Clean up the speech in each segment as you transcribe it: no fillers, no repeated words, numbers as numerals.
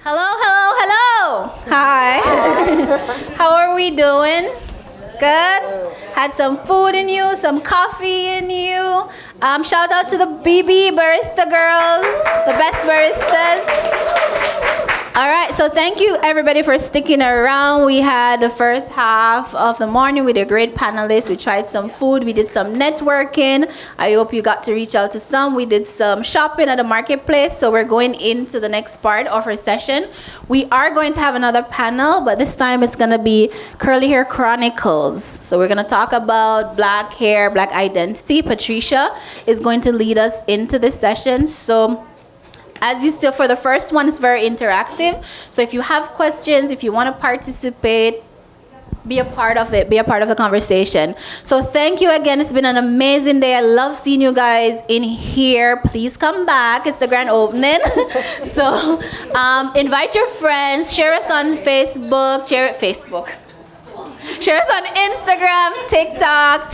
Hello, hello, hello. Hi. How are we doing? Good? Had some food in you, some coffee in you. Shout out to the BB barista girls, the best baristas. All right, so thank you everybody for sticking around. We had the first half of the morning with a great panelists. We tried some food, we did some networking. I hope you got to reach out to some. We did some shopping at the marketplace, so we're going into the next part of our session. We are going to have another panel, but this time it's gonna be Curly Hair Chronicles. So we're gonna talk about black hair, black identity. Patricia is going to lead us into this session. So as you see, for the first one, it's very interactive. So if you have questions, if you want to participate, be a part of it, be a part of the conversation. So thank you again. It's been an amazing day. I love seeing you guys in here. Please come back. It's the grand opening. So invite your friends. Share us on Facebook. Share us on Instagram, TikTok.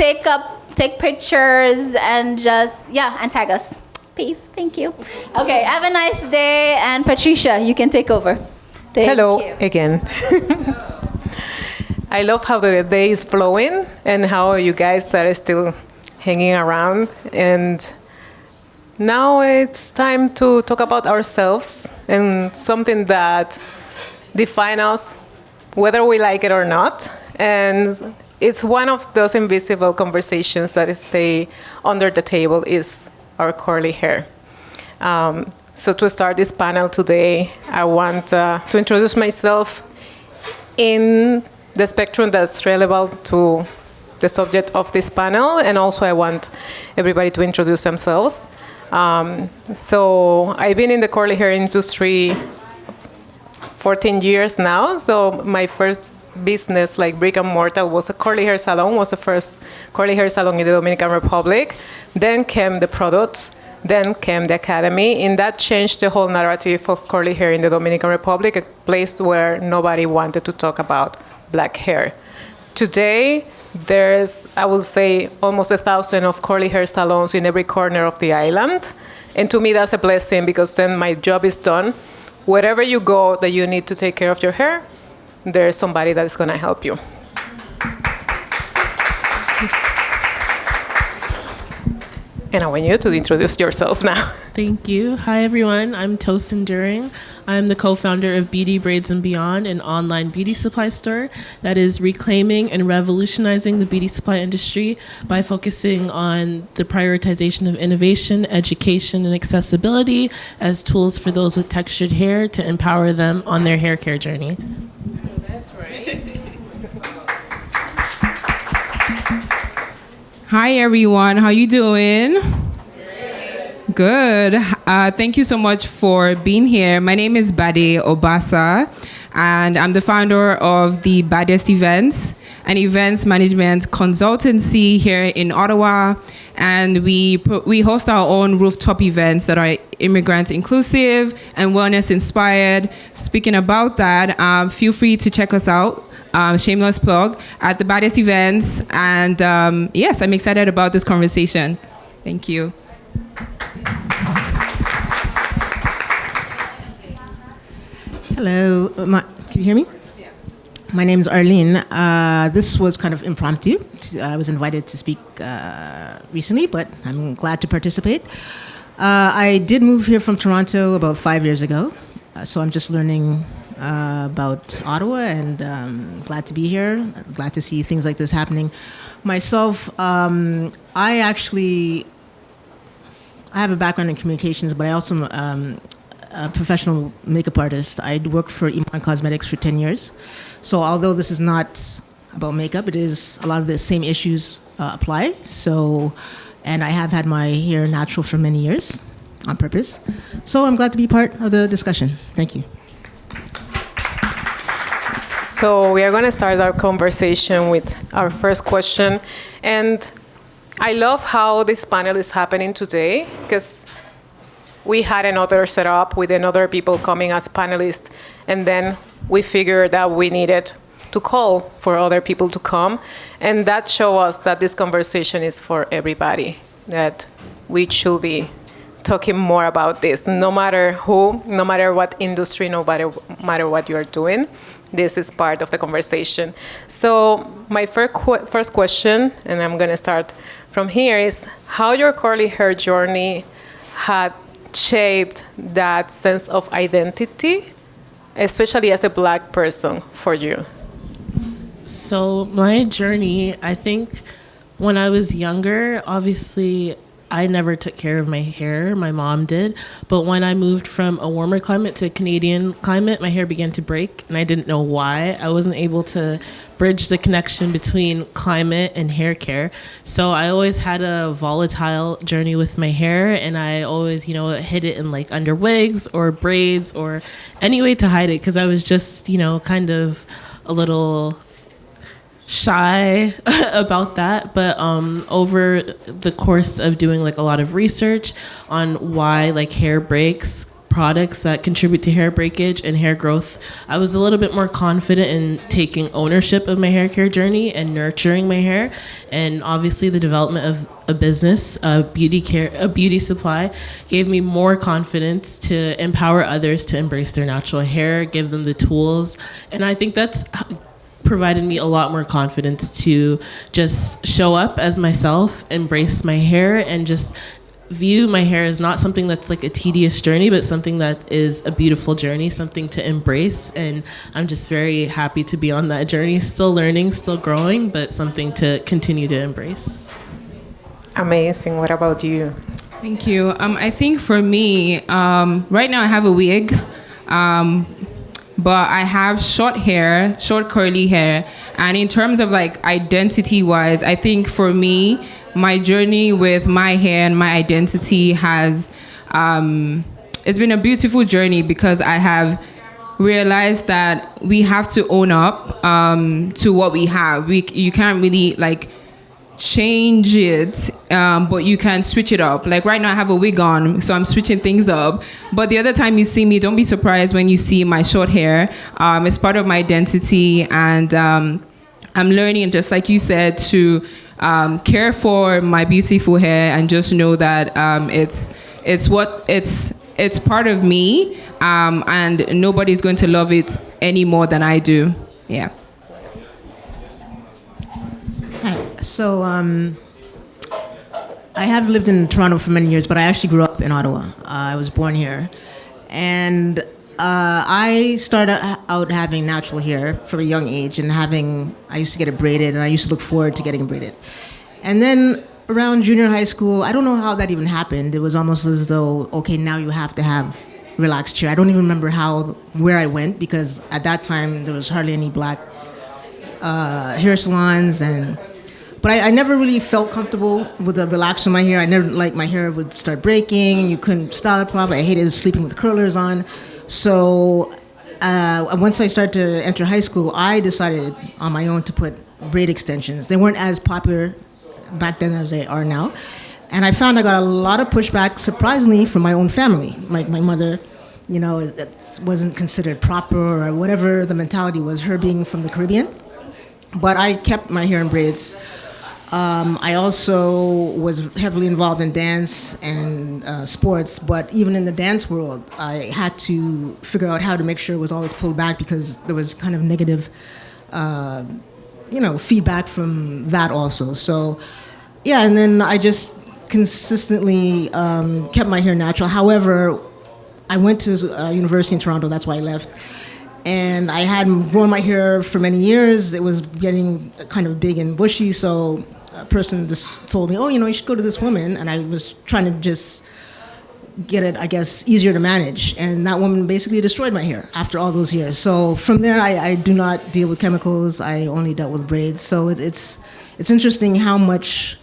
Take pictures and just, and tag us. Peace. Thank you. Okay, have a nice day. And Patricia, you can take over. Hello again. I love how the day is flowing and how you guys are still hanging around. And now it's time to talk about ourselves and something that defines us, whether we like it or not. And it's one of those invisible conversations that stay under the table is our curly hair. So to start this panel today, I want to introduce myself in the spectrum that's relevant to the subject of this panel, and also I want everybody to introduce themselves. So I've been in the curly hair industry 14 years now. So my first business, like brick and mortar, was a curly hair salon, was the first curly hair salon in the Dominican Republic. Then came the products, then came the academy, and that changed the whole narrative of curly hair in the Dominican Republic, a place where nobody wanted to talk about black hair. Today, there's, I would say, almost 1,000 of curly hair salons in every corner of the island. And to me, that's a blessing, because then my job is done. Wherever you go that you need to take care of your hair, there's somebody that's going to help you. And I want you to introduce yourself now. Thank you. Hi, everyone. I'm Tosin During. I'm the co-founder of Beauty Braids and Beyond, an online beauty supply store that is reclaiming and revolutionizing the beauty supply industry by focusing on the prioritization of innovation, education, and accessibility as tools for those with textured hair to empower them on their hair care journey. That's right. Hi everyone, how you doing? Good. Thank you so much for being here. My name is Bade Obasa, and I'm the founder of the Baddest Events, an events management consultancy here in Ottawa. And we host our own rooftop events that are immigrant inclusive and wellness inspired. Speaking about that, feel free to check us out. Shameless plug at the Baddest Events. And yes, I'm excited about this conversation. Thank you. Hello, can you hear me? Yeah. My name is Arlene. This was kind of impromptu. I was invited to speak recently, but I'm glad to participate. I did move here from Toronto about 5 years ago, so I'm just learning about Ottawa, and glad to be here. Glad to see things like this happening. Myself, I have a background in communications, but I also am a professional makeup artist. I worked for Iman Cosmetics for 10 years. So although this is not about makeup, it is a lot of the same issues apply. So, and I have had my hair natural for many years on purpose. So I'm glad to be part of the discussion. Thank you. So we are going to start our conversation with our first question. And I love how this panel is happening today, because we had another setup with another people coming as panelists, and then we figured that we needed to call for other people to come. And that shows us that this conversation is for everybody, that we should be talking more about this. No matter who, no matter what industry, no matter what you are doing, this is part of the conversation. So my first question, and I'm going to start from here, is how your curly hair journey had shaped that sense of identity, especially as a Black person for you. So my journey, I think when I was younger, obviously I never took care of my hair. My mom did. But when I moved from a warmer climate to a Canadian climate, my hair began to break, and I didn't know why. I wasn't able to bridge the connection between climate and hair care. So I always had a volatile journey with my hair, and I always, hid it in like under wigs or braids or any way to hide it, because I was just, kind of a little shy about that. But over the course of doing like a lot of research on why like hair breaks, products that contribute to hair breakage and hair growth, I was a little bit more confident in taking ownership of my hair care journey and nurturing my hair. And obviously the development of a business, a beauty supply, gave me more confidence to empower others to embrace their natural hair, give them the tools. And I think that's provided me a lot more confidence to just show up as myself, embrace my hair, and just view my hair as not something that's like a tedious journey, but something that is a beautiful journey, something to embrace. And I'm just very happy to be on that journey, still learning, still growing, but something to continue to embrace. Amazing. What about you? Thank you. I think for me, right now I have a wig. But I have short curly hair. And in terms of like identity wise, I think for me, my journey with my hair and my identity has, it's been a beautiful journey, because I have realized that we have to own up to what we have. You can't really like change it, but you can switch it up. Like right now I have a wig on, so I'm switching things up. But the other time you see me, don't be surprised when you see my short hair. It's part of my identity, and I'm learning, just like you said, to care for my beautiful hair, and just know that it's part of me, and nobody's going to love it any more than I do. Yeah. So I have lived in Toronto for many years, but I actually grew up in Ottawa. I was born here. And I started out having natural hair from a young age, and I used to get it braided, and I used to look forward to getting it braided. And then around junior high school, I don't know how that even happened. It was almost as though, okay, now you have to have relaxed hair. I don't even remember where I went, because at that time there was hardly any Black hair salons, but I never really felt comfortable with the relaxing my hair. I never, like, my hair would start breaking. You couldn't style it properly. I hated sleeping with curlers on. So once I started to enter high school, I decided on my own to put braid extensions. They weren't as popular back then as they are now. And I found I got a lot of pushback, surprisingly, from my own family. My mother, it wasn't considered proper, or whatever the mentality was, her being from the Caribbean. But I kept my hair in braids. I also was heavily involved in dance and sports, but even in the dance world, I had to figure out how to make sure it was always pulled back, because there was kind of negative, feedback from that also. So, yeah, and then I just consistently kept my hair natural. However, I went to university in Toronto, that's why I left. And I had grown my hair for many years. It was getting kind of big and bushy, so a person just told me, you should go to this woman. And I was trying to just get it, I guess, easier to manage. And that woman basically destroyed my hair after all those years. So from there, I do not deal with chemicals. I only dealt with braids. So it's interesting how much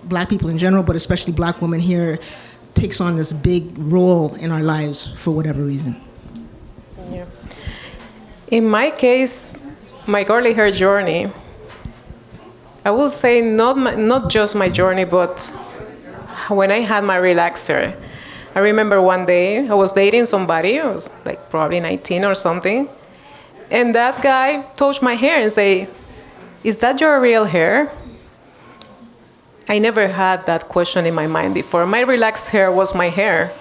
Black people in general, but especially Black women here, takes on this big role in our lives for whatever reason. Yeah. In my case, my curly hair journey, I will say not just my journey, but when I had my relaxer. I remember one day I was dating somebody, I was like probably 19 or something, and that guy touched my hair and say, "Is that your real hair?" I never had that question in my mind before. My relaxed hair was my hair,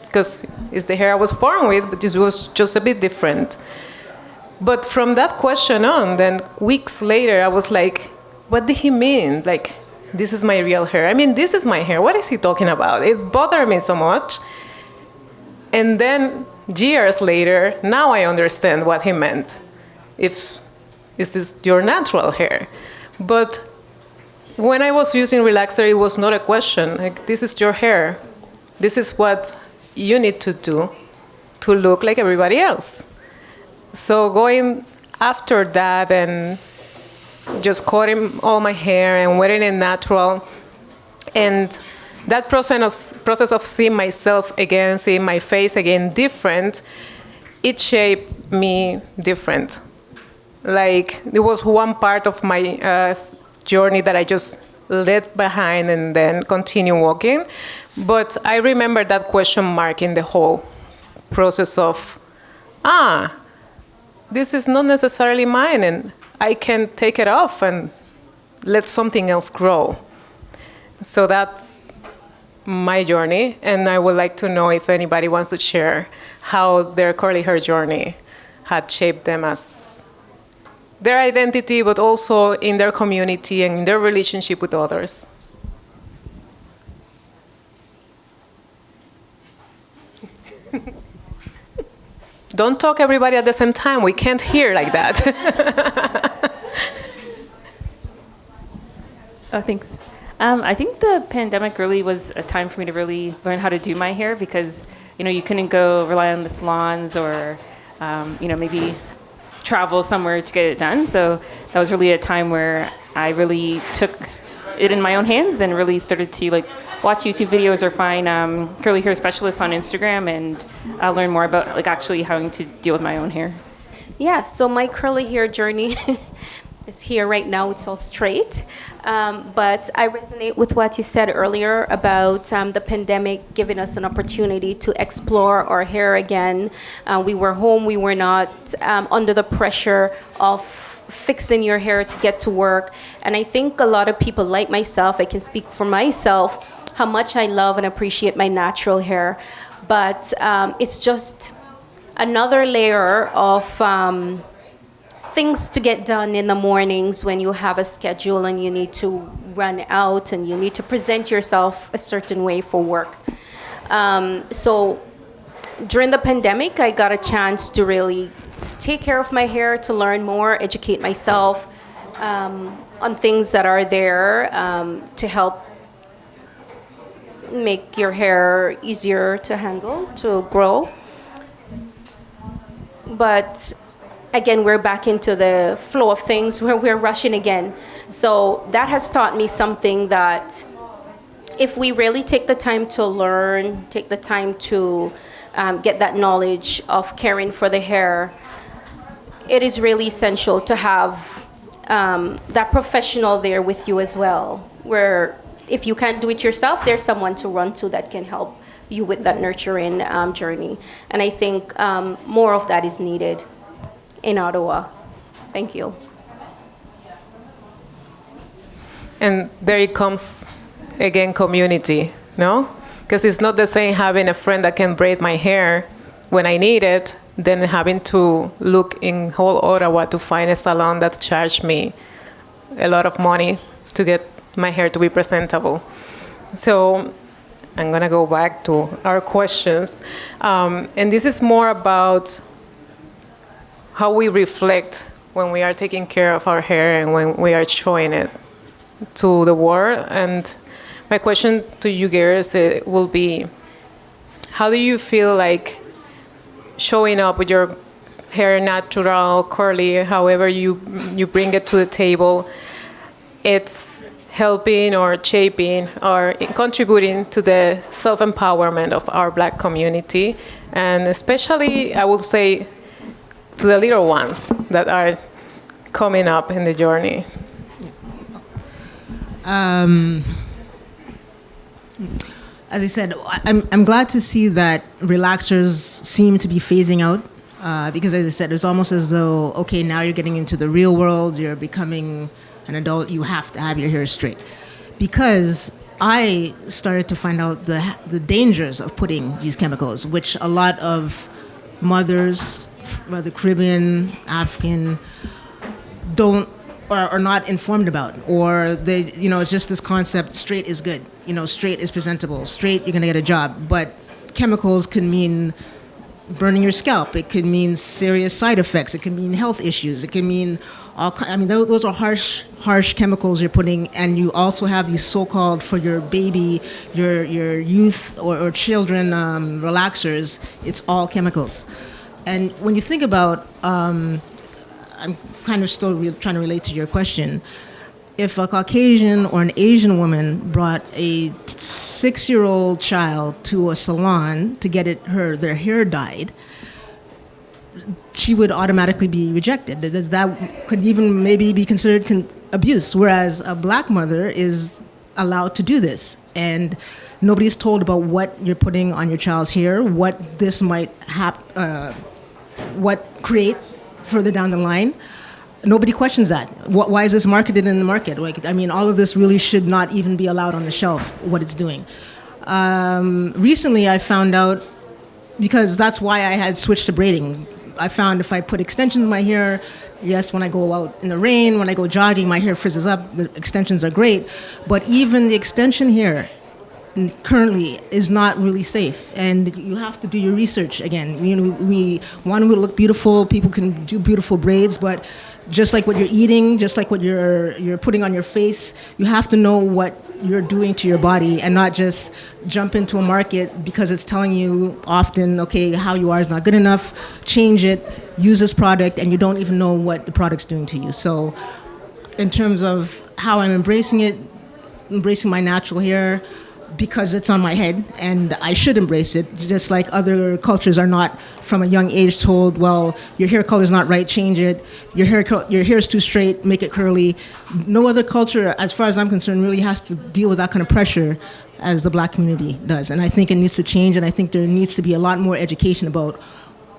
because it's the hair I was born with, but it was just a bit different. But from that question on, then weeks later, I was like, what did he mean? Like, this is my real hair. I mean, this is my hair. What is he talking about? It bothered me so much. And then years later, now I understand what he meant. Is this your natural hair? But when I was using relaxer, it was not a question. Like, this is your hair. This is what you need to do to look like everybody else. So going after that and just cutting all my hair and wearing it natural, and that process of seeing myself again, seeing my face again different, it shaped me different. Like, there was one part of my journey that I just left behind and then continue walking. But I remember that question mark in the whole process of, this is not necessarily mine, and I can take it off and let something else grow. So that's my journey, and I would like to know if anybody wants to share how their curly hair journey had shaped them as their identity, but also in their community and in their relationship with others. Don't talk everybody at the same time. We can't hear like that. Oh, thanks. I think the pandemic really was a time for me to really learn how to do my hair because, you couldn't go rely on the salons or, maybe travel somewhere to get it done. So that was really a time where I really took it in my own hands and really started to watch YouTube videos or find curly hair specialists on Instagram and learn more about actually having to deal with my own hair. Yeah, so my curly hair journey is here right now. It's all straight. But I resonate with what you said earlier about the pandemic giving us an opportunity to explore our hair again. We were home. We were not under the pressure of fixing your hair to get to work. And I think a lot of people like myself, I can speak for myself, how much I love and appreciate my natural hair. But it's just another layer of things to get done in the mornings when you have a schedule and you need to run out and you need to present yourself a certain way for work. So during the pandemic, I got a chance to really take care of my hair, to learn more, educate myself on things that are there to help make your hair easier to handle, to grow. But again, we're back into the flow of things where we're rushing again. So that has taught me something that if we really take the time to learn, take the time to get that knowledge of caring for the hair, it is really essential to have that professional there with you as well, where if you can't do it yourself, there's someone to run to that can help you with that nurturing journey. And I think more of that is needed in Ottawa. Thank you. And there it comes again, community, no? Because it's not the same having a friend that can braid my hair when I need it than having to look in whole Ottawa to find a salon that charged me a lot of money to get my hair to be presentable. So I'm gonna go back to our questions. And this is more about how we reflect when we are taking care of our hair and when we are showing it to the world. And my question to you girls will be, how do you feel like showing up with your hair natural, curly, however you bring it to the table, it's helping or shaping or contributing to the self-empowerment of our Black community, and especially, I would say, to the little ones that are coming up in the journey? As I said, I'm glad to see that relaxers seem to be phasing out because, as I said, it's almost as though, okay, now you're getting into the real world, you're becoming an adult, you have to have your hair straight. because I started to find out the dangers of putting these chemicals, which a lot of mothers, whether Caribbean, African, don't or are not informed about, or they, it's just this concept: straight is good, straight is presentable, straight you're gonna get a job. But chemicals can mean burning your scalp. It could mean serious side effects. It can mean health issues. It can mean those are harsh chemicals you're putting, and you also have these so-called, for your baby, your youth or children, relaxers. It's all chemicals. And when you think about, I'm kind of still trying to relate to your question. If a Caucasian or an Asian woman brought a 6-year-old child to a salon to get their hair dyed, she would automatically be rejected. That could even maybe be considered abuse, whereas a black mother is allowed to do this. And nobody's told about what you're putting on your child's hair, what this might what create further down the line. Nobody questions that. Why is this marketed in the market? All of this really should not even be allowed on the shelf, what it's doing. Recently, I found out, because that's why I had switched to braiding. I found if I put extensions in my hair, yes, when I go out in the rain, when I go jogging, my hair frizzes up. The extensions are great. But even the extension hair currently is not really safe, and you have to do your research again. We want to look beautiful. People can do beautiful braids, but just like what you're eating, just like what you're putting on your face, you have to know what you're doing to your body, and not just jump into a market because it's telling you often, okay, how you are is not good enough, change it, use this product, and you don't even know what the product's doing to you. So in terms of how I'm embracing my natural hair, because it's on my head and I should embrace it, just like other cultures are not from a young age told, well, your hair color is not right, change it. Your hair is too straight, make it curly. No other culture, as far as I'm concerned, really has to deal with that kind of pressure as the black community does. And I think it needs to change, and I think there needs to be a lot more education about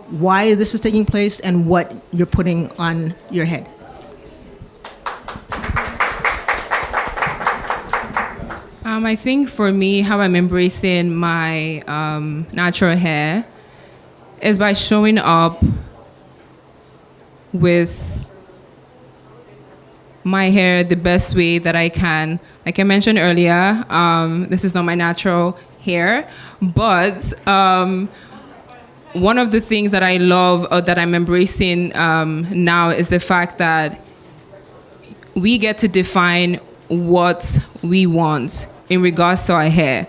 why this is taking place and what you're putting on your head. I think for me, how I'm embracing my natural hair is by showing up with my hair the best way that I can. Like I mentioned earlier, this is not my natural hair, but one of the things that I love or that I'm embracing now is the fact that we get to define what we want in regards to our hair.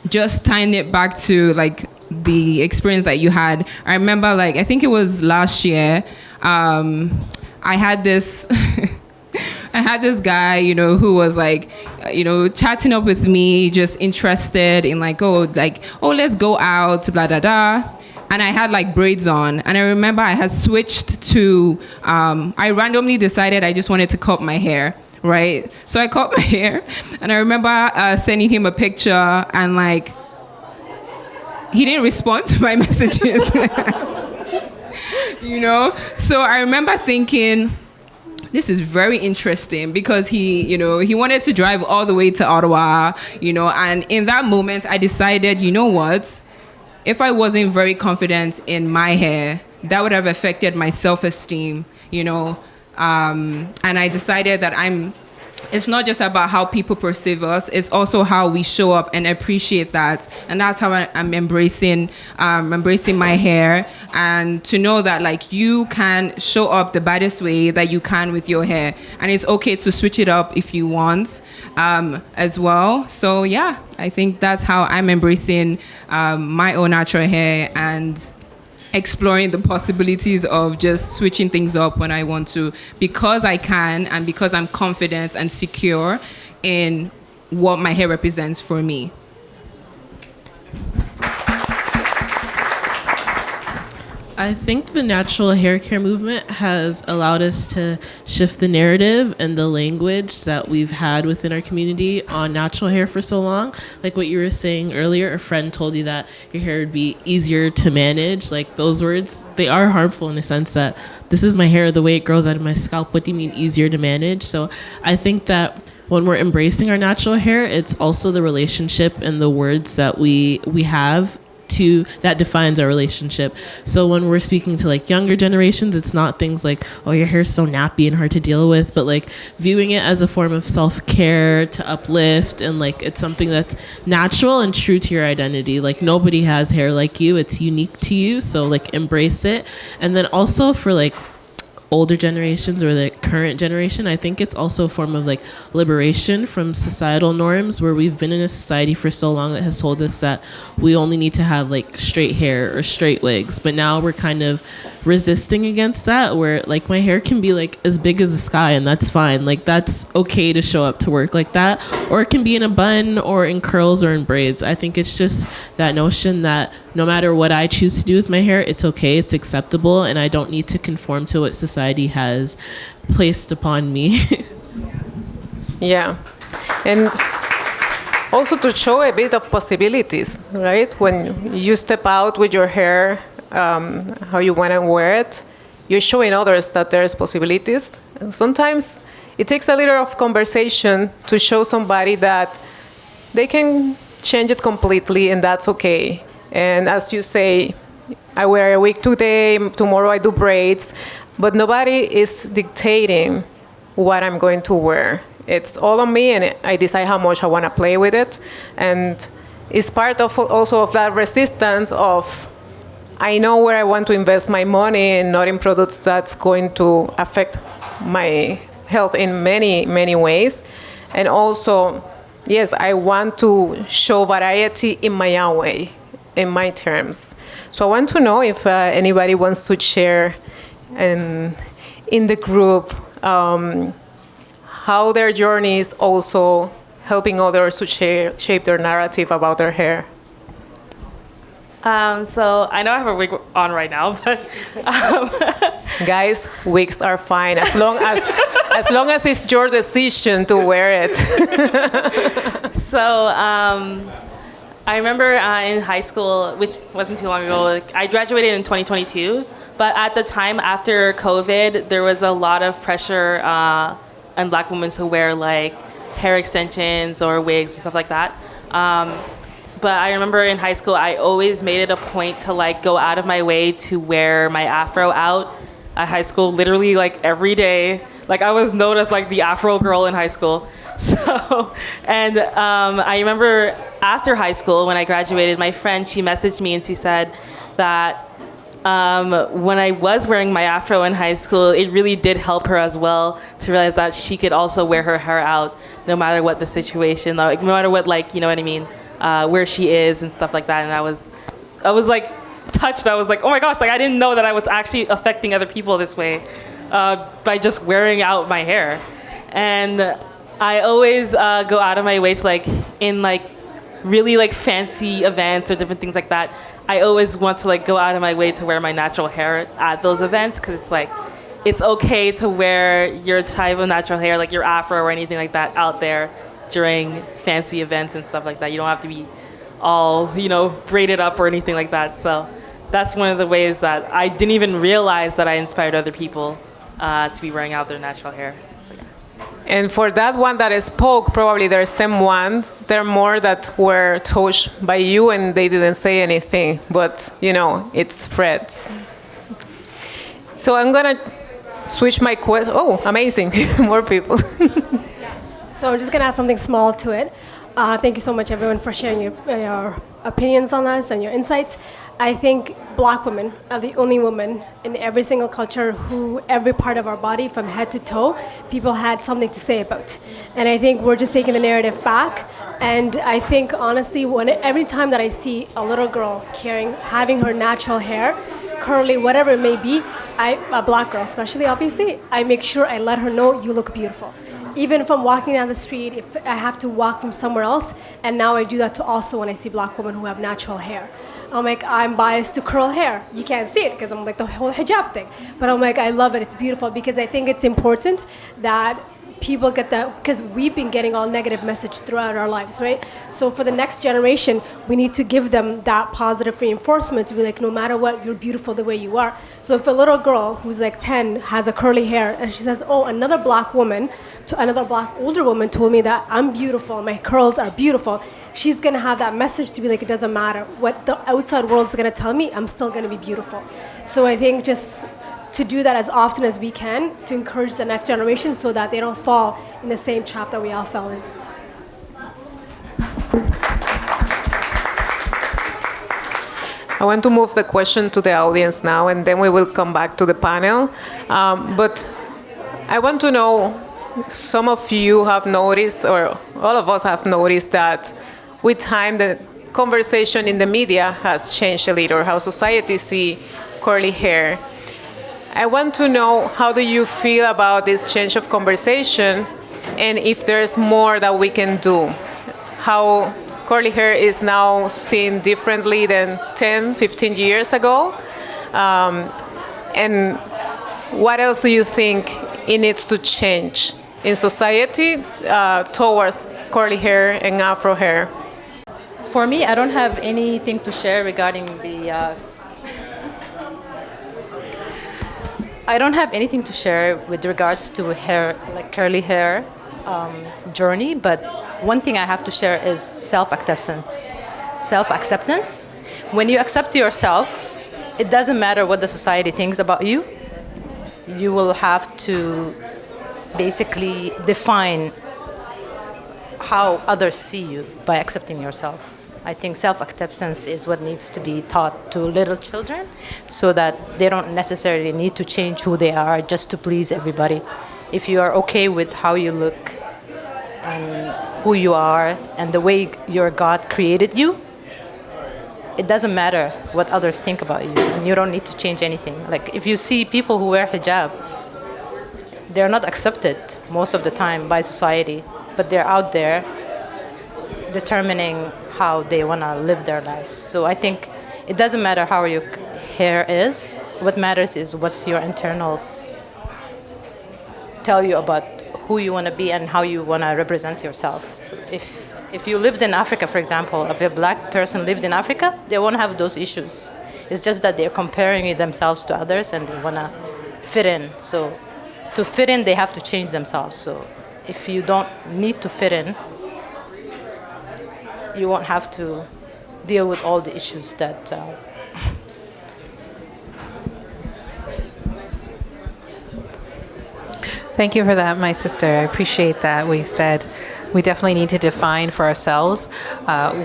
Just tying it back to like the experience that you had. I remember, like, I think it was last year, I had this I had this guy, who was like, chatting up with me, just interested in like, let's go out, blah, blah, blah. And I had like braids on. And I remember I had switched to, I randomly decided I just wanted to cut my hair. Right, so I cut my hair, and I remember sending him a picture, and like, he didn't respond to my messages. So I remember thinking, this is very interesting, because he wanted to drive all the way to Ottawa, and in that moment I decided, you know what, if I wasn't very confident in my hair, that would have affected my self-esteem, and I decided that it's not just about how people perceive us, it's also how we show up and appreciate that. And that's how I'm embracing my hair, and to know that like you can show up the baddest way that you can with your hair. And it's okay to switch it up if you want as well. So yeah, I think that's how I'm embracing my own natural hair and exploring the possibilities of just switching things up when I want to, because I can, and because I'm confident and secure in what my hair represents for me. I think the natural hair care movement has allowed us to shift the narrative and the language that we've had within our community on natural hair for so long. Like what you were saying earlier, a friend told you that your hair would be easier to manage. Like those words, they are harmful in the sense that this is my hair, the way it grows out of my scalp. What do you mean easier to manage? So I think that when we're embracing our natural hair, it's also the relationship and the words that we have to that defines our relationship. So when we're speaking to like younger generations, it's not things like, oh, your hair's so nappy and hard to deal with, but like viewing it as a form of self-care to uplift, and like it's something that's natural and true to your identity. Like nobody has hair like you, it's unique to you, so like embrace it. And then also for like older generations or the current generation, I think it's also a form of like liberation from societal norms, where we've been in a society for so long that has told us that we only need to have like straight hair or straight wigs. But now we're kind of resisting against that, where like my hair can be like as big as the sky, and that's fine. Like that's okay to show up to work like that, or it can be in a bun or in curls or in braids. I think it's just that notion that no matter what I choose to do with my hair, it's okay, it's acceptable, and I don't need to conform to what society has placed upon me. Yeah. And also to show a bit of possibilities, right? When you step out with your hair, how you want to wear it, you're showing others that there's possibilities. And sometimes it takes a little of conversation to show somebody that they can change it completely, and that's okay. And as you say, I wear a wig today, tomorrow I do braids, but nobody is dictating what I'm going to wear. It's all on me, and I decide how much I want to play with it. And it's part of also of that resistance of, I know where I want to invest my money and not in products that's going to affect my health in many, many ways. And also, yes, I want to show variety in my own way, in my terms. So I want to know if anybody wants to share in the group how their journey is also helping others to shape their narrative about their hair. So I know I have a wig on right now, but guys, wigs are fine as long as it's your decision to wear it. So I remember in high school, which wasn't too long ago, like, I graduated in 2022, but at the time after COVID, there was a lot of pressure on Black women to wear like hair extensions or wigs and stuff like that. But I remember in high school, I always made it a point to like go out of my way to wear my afro out at high school, literally like every day. Like I was known as like the afro girl in high school. So, and I remember after high school when I graduated, my friend, she messaged me and she said that when I was wearing my afro in high school, it really did help her as well to realize that she could also wear her hair out no matter what the situation, like no matter what, like, you know what I mean? Where she is and stuff like that. And I was like touched. I was like, oh my gosh, like I didn't know that I was actually affecting other people this way by just wearing out my hair. And I always go out of my way to like in like really like fancy events or different things like that. I always want to like go out of my way to wear my natural hair at those events, because it's like it's okay to wear your type of natural hair, like your afro or anything like that, out there during fancy events and stuff like that. You don't have to be all, you know, braided up or anything like that. So that's one of the ways that I didn't even realize that I inspired other people to be wearing out their natural hair. So, yeah. And for that one that spoke, probably there's them one. There are more that were touched by you and they didn't say anything, but you know, it spreads. So I'm gonna switch my question. Oh, amazing, more people. So I'm just going to add something small to it. Thank you so much, everyone, for sharing your opinions on us and your insights. I think Black women are the only women in every single culture who every part of our body, from head to toe, people had something to say about. And I think we're just taking the narrative back. And I think, honestly, every time that I see a little girl having her natural hair, curly, whatever it may be, a Black girl especially, obviously, I make sure I let her know you look beautiful. Even if I'm walking down the street, if I have to walk from somewhere else, and now I do that to also when I see Black women who have natural hair. I'm like, I'm biased to curl hair. You can't see it because I'm like the whole hijab thing. But I'm like, I love it. It's beautiful, because I think it's important that people get that, because we've been getting all negative message throughout our lives, right? So for the next generation, we need to give them that positive reinforcement to be like, no matter what, you're beautiful the way you are. So if a little girl who's like 10 has a curly hair and she says, oh, another black woman, to another black older woman told me that I'm beautiful, my curls are beautiful, she's gonna have that message to be like, it doesn't matter what the outside world's gonna tell me, I'm still gonna be beautiful. So I think just to do that as often as we can to encourage the next generation so that they don't fall in the same trap that we all fell in. I want to move the question to the audience now, and then we will come back to the panel. But I want to know, some of you have noticed, or all of us have noticed, that with time the conversation in the media has changed a little, how society see curly hair. I want to know, how do you feel about this change of conversation, and if there's more that we can do? How curly hair is now seen differently than 10, 15 years ago? And what else do you think it needs to change in society towards curly hair and Afro hair? For me, I don't have anything to share regarding the I don't have anything to share with regards to hair, like curly hair journey, but one thing I have to share is self-acceptance. Self-acceptance. When you accept yourself, it doesn't matter what the society thinks about you. You will have to basically define how others see you by accepting yourself. I think self-acceptance is what needs to be taught to little children so that they don't necessarily need to change who they are just to please everybody. If you are okay with how you look and who you are and the way your God created you, it doesn't matter what others think about you, and you don't need to change anything. Like if you see people who wear hijab, they're not accepted most of the time by society, but they're out there determining how they want to live their lives. So I think it doesn't matter how your hair is. What matters is what's your internals tell you about who you want to be and how you want to represent yourself. So if you lived in Africa, for example, if a black person lived in Africa, they won't have those issues. It's just that they're comparing themselves to others and they want to fit in. So to fit in, they have to change themselves. So if you don't need to fit in, you won't have to deal with all the issues that Thank you for that, my sister. I appreciate that. We said we definitely need to define for ourselves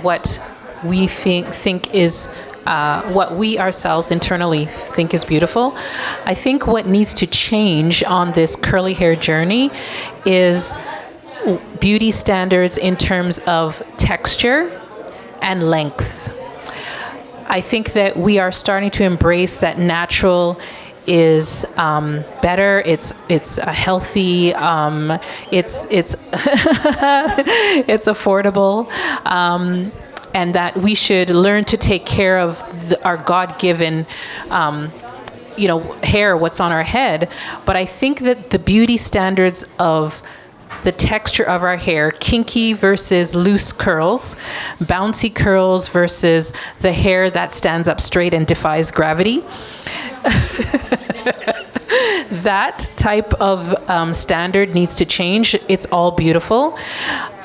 what we think is what we ourselves internally think is beautiful. I think what needs to change on this curly hair journey is beauty standards in terms of texture and length. I think that we are starting to embrace that natural is better. It's a healthy. It's it's affordable, and that we should learn to take care of our God-given. Hair, what's on our head. But I think that the beauty standards of the texture of our hair, kinky versus loose curls, bouncy curls versus the hair that stands up straight and defies gravity. That type of standard needs to change. It's all beautiful.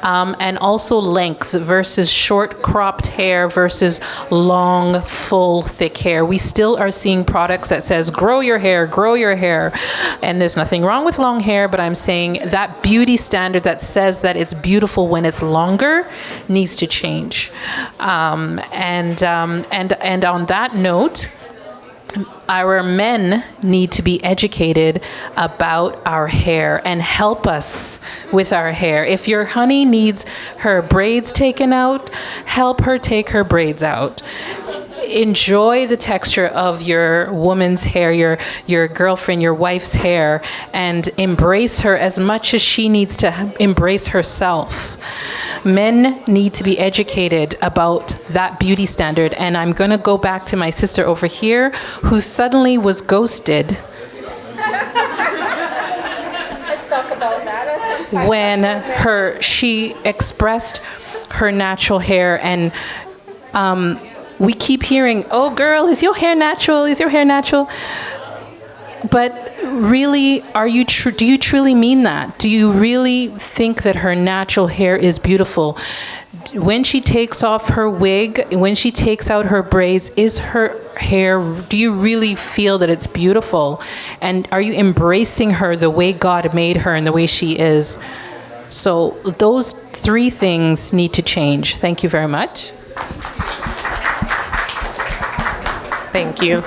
And also length versus short cropped hair versus long, full, thick hair. We still are seeing products that says, grow your hair. And there's nothing wrong with long hair, but I'm saying that beauty standard that says that it's beautiful when it's longer needs to change. And on that note, our men need to be educated about our hair and help us with our hair. If your honey needs her braids taken out, help her take her braids out. Enjoy the texture of your woman's hair, your girlfriend, your wife's hair, and embrace her as much as she needs to embrace herself. Men need to be educated about that beauty standard. And I'm going to go back to my sister over here who suddenly was ghosted. Let's talk about that at some when she expressed her natural hair, and we keep hearing, "Oh, girl, is your hair natural? Is your hair natural?" But really, do you truly mean that? Do you really think that her natural hair is beautiful? When she takes off her wig, when she takes out her braids, is her hair, do you really feel that it's beautiful? And are you embracing her the way God made her and the way she is? So those three things need to change. Thank you very much. Thank you.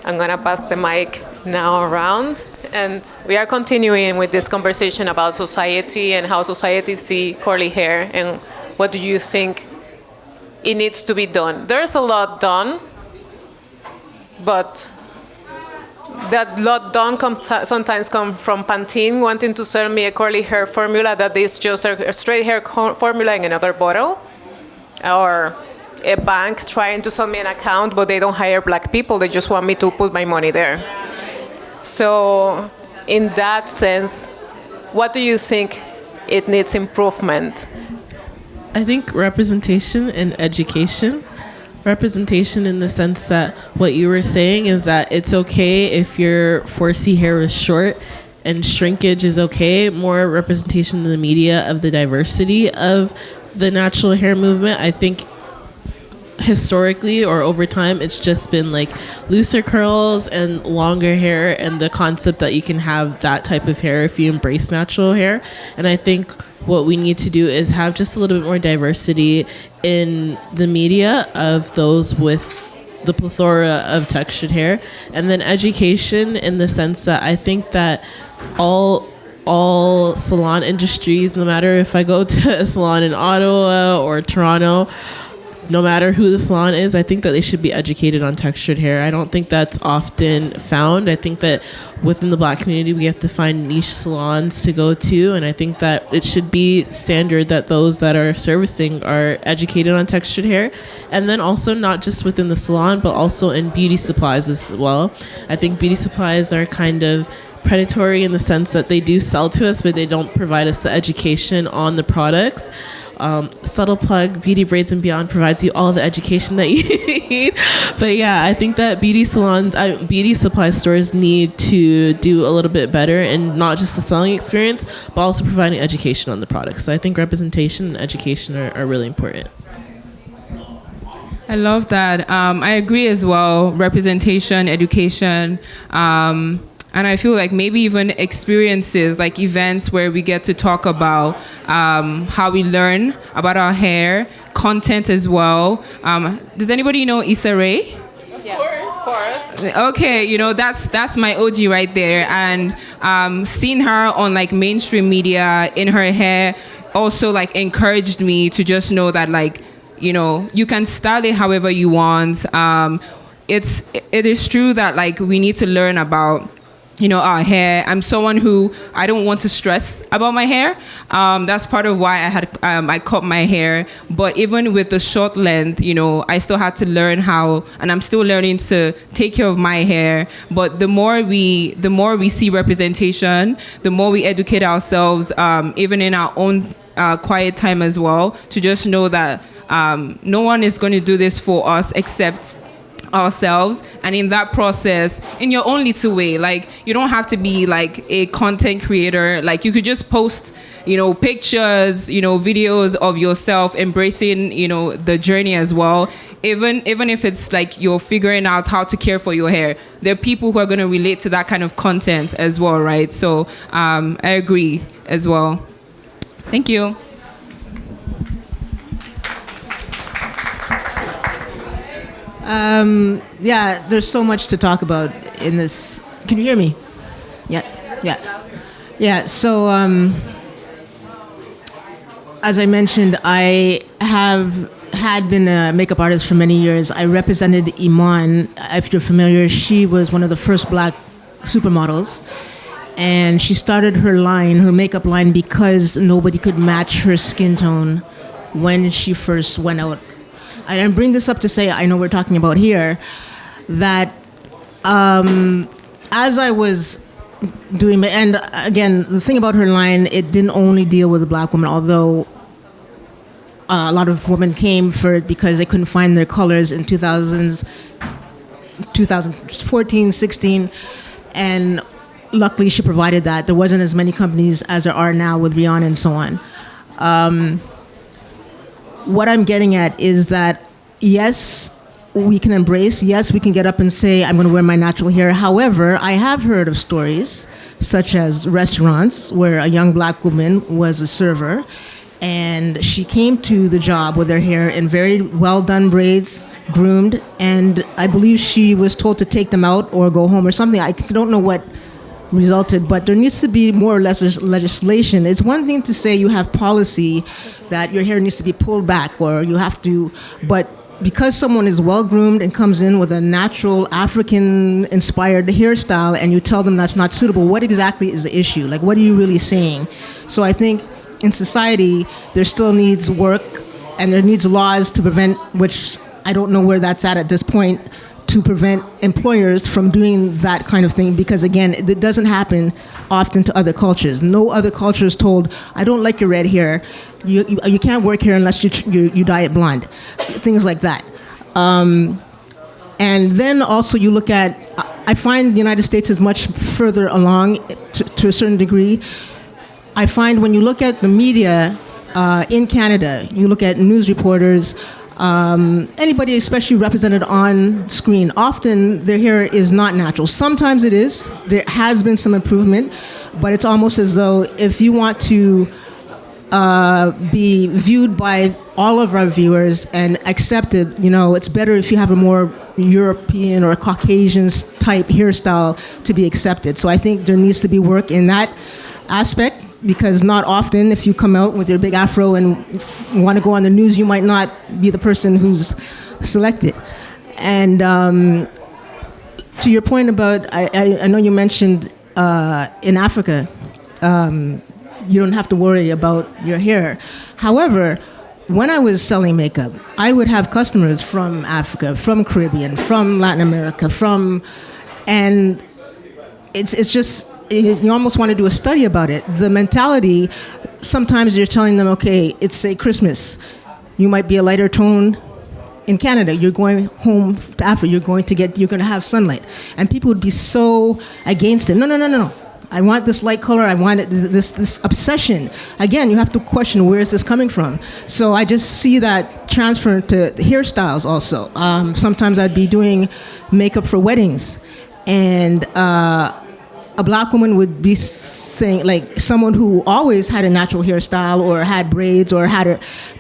I'm going to pass the mic now around. And we are continuing with this conversation about society and how society see curly hair, and what do you think it needs to be done. There's a lot done, but that lot done sometimes come from Pantene wanting to sell me a curly hair formula that is just a straight hair formula in another bottle, or a bank trying to sell me an account, but they don't hire black people. They just want me to put my money there. So in that sense, what do you think it needs improvement? I think representation and education. Representation in the sense that what you were saying is that it's okay if your 4C hair is short and shrinkage is okay. More representation in the media of the diversity of the natural hair movement. I think historically or over time, it's just been like looser curls and longer hair, and the concept that you can have that type of hair if you embrace natural hair. And I think what we need to do is have just a little bit more diversity in the media of those with the plethora of textured hair, and then education in the sense that I think that all salon industries, no matter if I go to a salon in Ottawa or Toronto, no matter who the salon is, I think that they should be educated on textured hair. I don't think that's often found. I think that within the Black community, we have to find niche salons to go to, and I think that it should be standard that those that are servicing are educated on textured hair. And then also not just within the salon, but also in beauty supplies as well. I think beauty supplies are kind of predatory in the sense that they do sell to us, but they don't provide us the education on the products. Subtle plug, Beauty Braids and Beyond provides you all the education that you need. But yeah, I think that beauty salons, beauty supply stores need to do a little bit better, and not just the selling experience, but also providing education on the products. So I think representation and education are really important. I love that. I agree as well. Representation, education, and I feel like maybe even experiences, like events where we get to talk about how we learn about our hair, content as well. Does anybody know Issa Rae? Yeah, of course. Okay, that's my OG right there. And seeing her on like mainstream media in her hair also like encouraged me to just know that like, you can style it however you want. It is true that like we need to learn about our hair. I'm someone who I don't want to stress about my hair. That's part of why I cut my hair. But even with the short length, I still had to learn how, and I'm still learning to take care of my hair. But the more we see representation, the more we educate ourselves, even in our own quiet time as well, to just know that no one is going to do this for us except ourselves. And in that process, in your own little way, like you don't have to be like a content creator. Like you could just post pictures, videos of yourself embracing the journey as well. Even if it's like you're figuring out how to care for your hair, there are people who are going to relate to that kind of content as well, right? So I agree as well. Thank you. Yeah, there's so much to talk about in this. Can you hear me? Yeah. So, as I mentioned, I had been a makeup artist for many years. I represented Iman. If you're familiar, she was one of the first Black supermodels. And she started her makeup line, because nobody could match her skin tone when she first went out. And I bring this up to say, I know we're talking about here, that as I was doing, and again, the thing about her line, it didn't only deal with the black woman, although a lot of women came for it because they couldn't find their colors in 2014, 16, and luckily she provided that. There wasn't as many companies as there are now with Rihanna and so on. What I'm getting at is that, yes, we can embrace, yes, we can get up and say, I'm going to wear my natural hair. However, I have heard of stories, such as restaurants, where a young black woman was a server, and she came to the job with her hair in very well done braids, groomed, and I believe she was told to take them out or go home or something. I don't know what resulted, but there needs to be more or less legislation. It's one thing to say you have policy that your hair needs to be pulled back or you have to, but because someone is well groomed and comes in with a natural African inspired hairstyle and you tell them that's not suitable, what exactly is the issue? Like, what are you really saying? So I think in society, there still needs work and there needs laws to prevent, which I don't know where that's at this point, to prevent employers from doing that kind of thing, because again, it doesn't happen often to other cultures. No other culture is told, I don't like your red hair, you can't work here unless you dye it blonde, things like that. And then also you look at, I find the United States is much further along to a certain degree. I find when you look at the media in Canada, you look at news reporters, anybody especially represented on screen, often their hair is not natural. Sometimes it is. There has been some improvement, but it's almost as though if you want to be viewed by all of our viewers and accepted, it's better if you have a more European or Caucasian type hairstyle to be accepted. So I think there needs to be work in that aspect, because not often if you come out with your big afro and want to go on the news, you might not be the person who's selected. And to your point about, I know you mentioned in Africa, you don't have to worry about your hair. However, when I was selling makeup, I would have customers from Africa, from Caribbean, from Latin America, and it's just, you almost want to do a study about it. The mentality, sometimes you're telling them, okay, it's say Christmas. You might be a lighter tone in Canada. You're going home to Africa. You're going to have sunlight. And people would be so against it. No. I want this light color. I want it, this obsession. Again, you have to question, where is this coming from? So I just see that transfer to hairstyles also. Sometimes I'd be doing makeup for weddings, and a black woman would be saying, like someone who always had a natural hairstyle or had braids or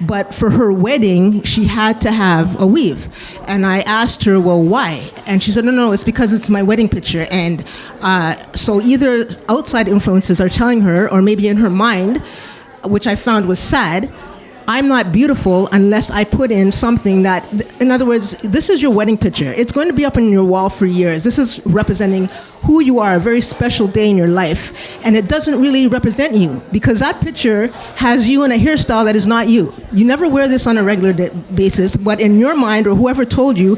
but for her wedding, she had to have a weave. And I asked her, well, why? And she said, no, it's because it's my wedding picture. And so either outside influences are telling her, or maybe in her mind, which I found was sad, I'm not beautiful unless I put in something that, in other words, this is your wedding picture. It's going to be up on your wall for years. This is representing who you are, a very special day in your life. And it doesn't really represent you, because that picture has you in a hairstyle that is not you. You never wear this on a regular basis, but in your mind, or whoever told you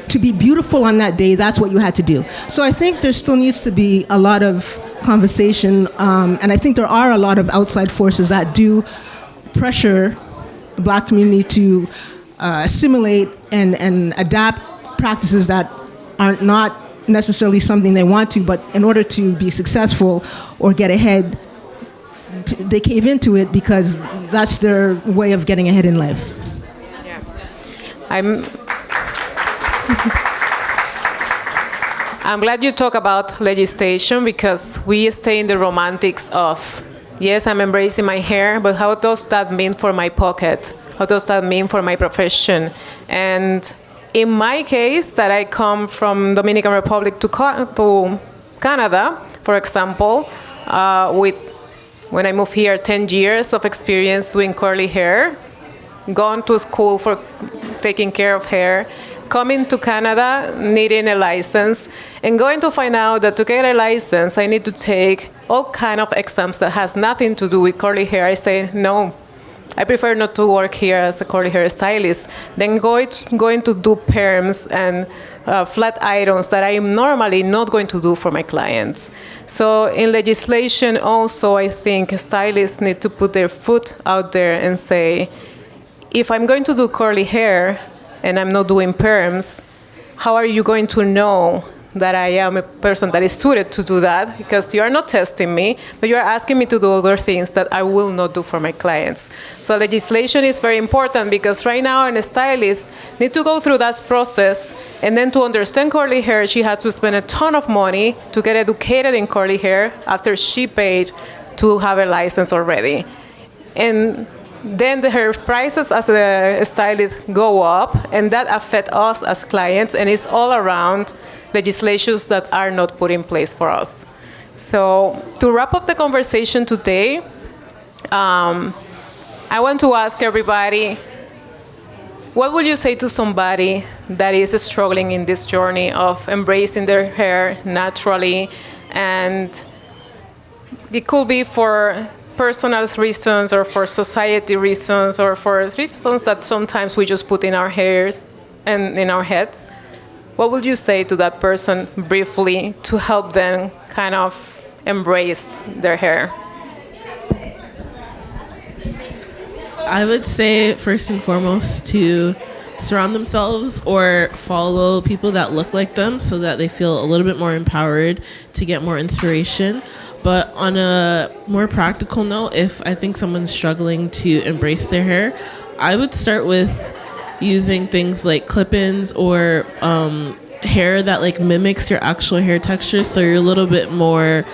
to be beautiful on that day, that's what you had to do. So I think there still needs to be a lot of conversation, and I think there are a lot of outside forces that do pressure the black community to assimilate and adapt practices that are not necessarily something they want to, but in order to be successful or get ahead, they cave into it because that's their way of getting ahead in life. Yeah. I'm glad you talk about legislation, because we stay in the romantics of, yes, I'm embracing my hair, but how does that mean for my pocket? How does that mean for my profession? And in my case, that I come from Dominican Republic to Canada, for example, when I moved here, 10 years of experience doing curly hair, gone to school for taking care of hair, coming to Canada, needing a license, and going to find out that to get a license, I need to take all kind of exams that has nothing to do with curly hair. I say, no, I prefer not to work here as a curly hair stylist than going to do perms and flat irons that I'm normally not going to do for my clients. So in legislation also, I think stylists need to put their foot out there and say, if I'm going to do curly hair and I'm not doing perms, how are you going to know that I am a person that is suited to do that? Because you are not testing me, but you are asking me to do other things that I will not do for my clients. So legislation is very important because right now a stylist needs to go through that process, and then to understand curly hair, she had to spend a ton of money to get educated in curly hair after she paid to have a license already. And then her prices as a stylist go up, and that affects us as clients, and it's all around legislations that are not put in place for us. So to wrap up the conversation today, I want to ask everybody, what would you say to somebody that is struggling in this journey of embracing their hair naturally? And it could be for personal reasons or for society reasons or for reasons that sometimes we just put in our hairs and in our heads. What would you say to that person briefly to help them kind of embrace their hair? I would say first and foremost to surround themselves or follow people that look like them so that they feel a little bit more empowered to get more inspiration. But on a more practical note, if I think someone's struggling to embrace their hair, I would start with using things like clip-ins or hair that like mimics your actual hair texture, so you're a little bit more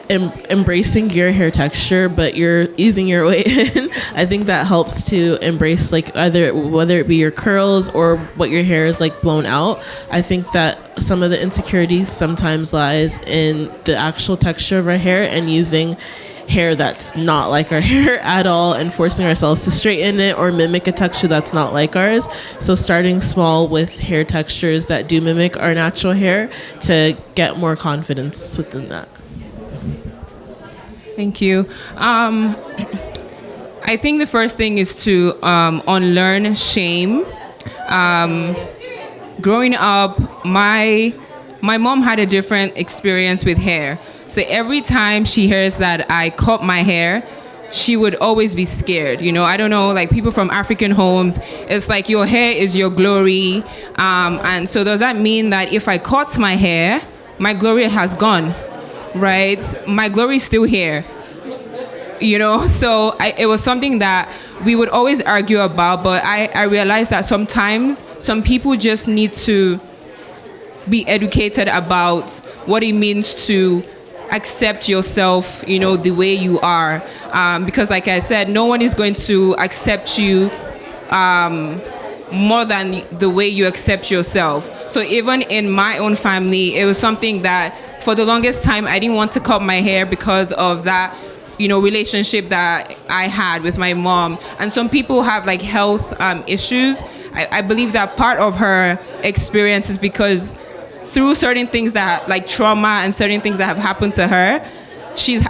embracing your hair texture, but you're easing your way in. I think that helps to embrace like either whether it be your curls or what your hair is like blown out. I think that some of the insecurities sometimes lies in the actual texture of our hair and using hair that's not like our hair at all and forcing ourselves to straighten it or mimic a texture that's not like ours. So starting small with hair textures that do mimic our natural hair to get more confidence within that. Thank you. I think the first thing is to unlearn shame. Growing up, my mom had a different experience with hair. So every time she hears that I cut my hair, she would always be scared. You know, I don't know, like people from African homes, it's like your hair is your glory. And so does that mean that if I cut my hair, my glory has gone, right? My glory is still here. You know, so it was something that we would always argue about, but I realized that sometimes some people just need to be educated about what it means to accept yourself, you know, the way you are. Because like I said, no one is going to accept you more than the way you accept yourself. So even in my own family, it was something that for the longest time, I didn't want to cut my hair because of that, you know, relationship that I had with my mom. And some people have like health issues. I believe that part of her experience is because through certain things that like trauma and certain things that have happened to her, she's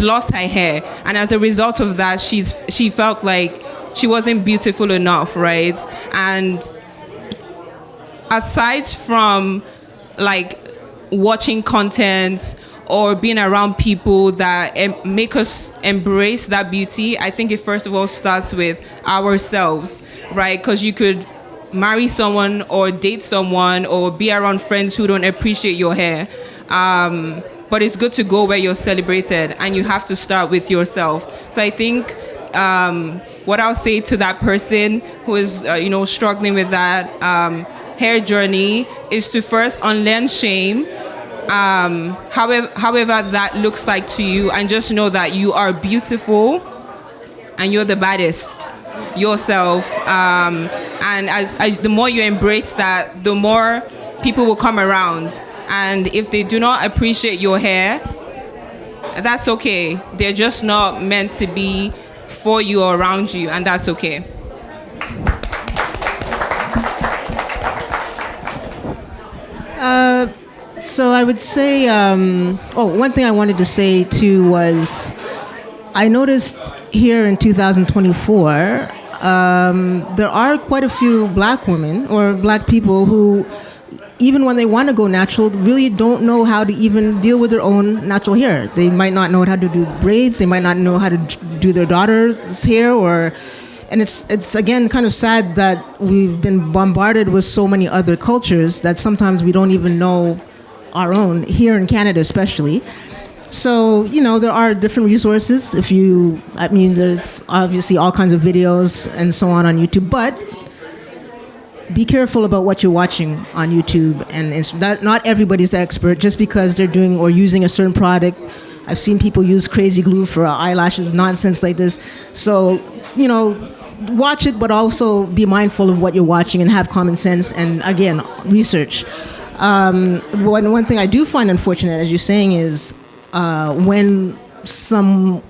lost her hair. And as a result of that, she felt like she wasn't beautiful enough, right? And aside from like watching content or being around people that make us embrace that beauty, I think it first of all starts with ourselves, right? Because you could marry someone or date someone or be around friends who don't appreciate your hair. But it's good to go where you're celebrated, and you have to start with yourself. So I think what I'll say to that person who is struggling with that hair journey is to first unlearn shame, however that looks like to you, and just know that you are beautiful and you're the baddest yourself. And as the more you embrace that, the more people will come around. And if they do not appreciate your hair, that's okay. They're just not meant to be for you or around you, and that's okay. So I would say, one thing I wanted to say too was, I noticed here in 2024, there are quite a few black women or black people who even when they want to go natural, really don't know how to even deal with their own natural hair. They might not know how to do braids. They might not know how to do their daughter's hair, and it's again kind of sad that we've been bombarded with so many other cultures that sometimes we don't even know our own, here in Canada especially. So, there are different resources. There's obviously all kinds of videos and so on YouTube, but be careful about what you're watching on YouTube. And it's not everybody's the expert just because they're doing or using a certain product. I've seen people use crazy glue for eyelashes, nonsense like this. So, watch it, but also be mindful of what you're watching and have common sense and, again, research. One thing I do find unfortunate, as you're saying, is when some,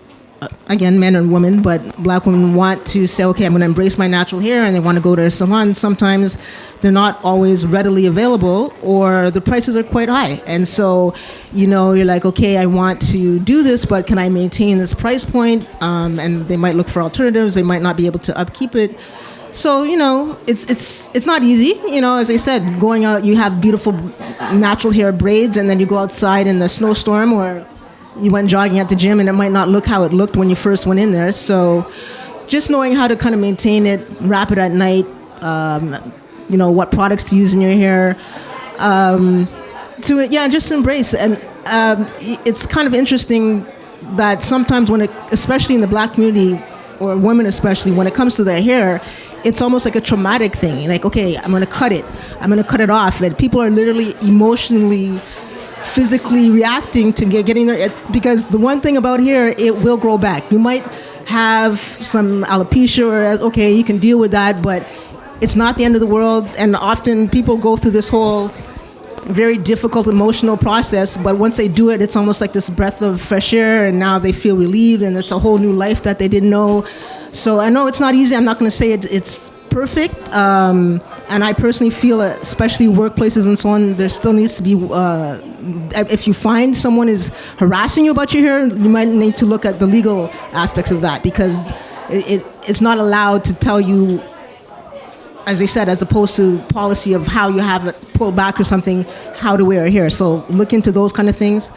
again, men and women, but black women want to say, okay, I'm going to embrace my natural hair, and they want to go to a salon. Sometimes they're not always readily available, or the prices are quite high. And so, you're like, okay, I want to do this, but can I maintain this price point? And they might look for alternatives. They might not be able to upkeep it. So, it's not easy. As I said, going out, you have beautiful natural hair braids, and then you go outside in the snowstorm, or you went jogging at the gym, and it might not look how it looked when you first went in there. So just knowing how to kind of maintain it, wrap it at night, what products to use in your hair, just embrace. And it's kind of interesting that sometimes especially in the black community, or women especially, when it comes to their hair, it's almost like a traumatic thing. Like, okay, I'm going to cut it off. And people are literally emotionally, physically reacting to getting there, because the one thing about hair, it will grow back. You might have some alopecia, or okay, you can deal with that, but it's not the end of the world. And often people go through this whole very difficult emotional process, but once they do it, it's almost like this breath of fresh air, and now they feel relieved, and it's a whole new life that they didn't know. So I know it's not easy. I'm not going to say it's perfect, and I personally feel, especially workplaces and so on, there still needs to be, if you find someone is harassing you about your hair, you might need to look at the legal aspects of that, because it's not allowed to tell you, as I said, as opposed to policy of how you have it pulled back or something, how to wear your hair. So look into those kind of things.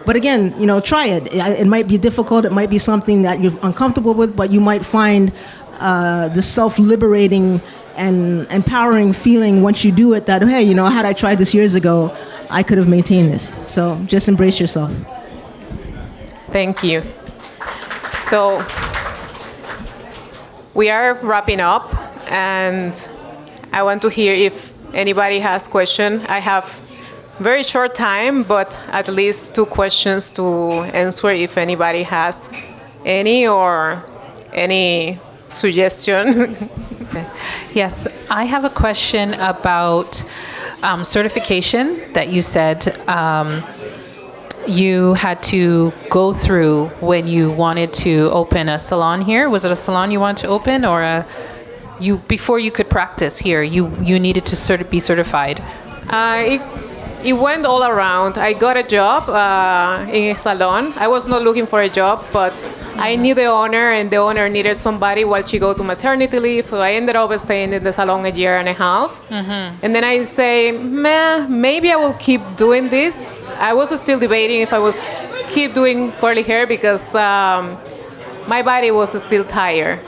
But again, try it. It might be difficult. It might be something that you're uncomfortable with, but you might find the self-liberating and empowering feeling once you do it, that, hey, had I tried this years ago, I could have maintained this. So just embrace yourself. Thank you. So we are wrapping up, and I want to hear if anybody has questions. I have very short time, but at least 2 questions to answer if anybody has any, or any suggestion. Yes, I have a question about certification that you said you had to go through when you wanted to open a salon here. Was it a salon you wanted to open, or before you could practice here, you needed to be certified? It went all around. I got a job in a salon. I was not looking for a job, but I knew the owner, and the owner needed somebody while she go to maternity leave. So I ended up staying in the salon a year and a half. Mm-hmm. And then I say, maybe I will keep doing this. I was still debating if I was keep doing curly hair, because my body was still tired.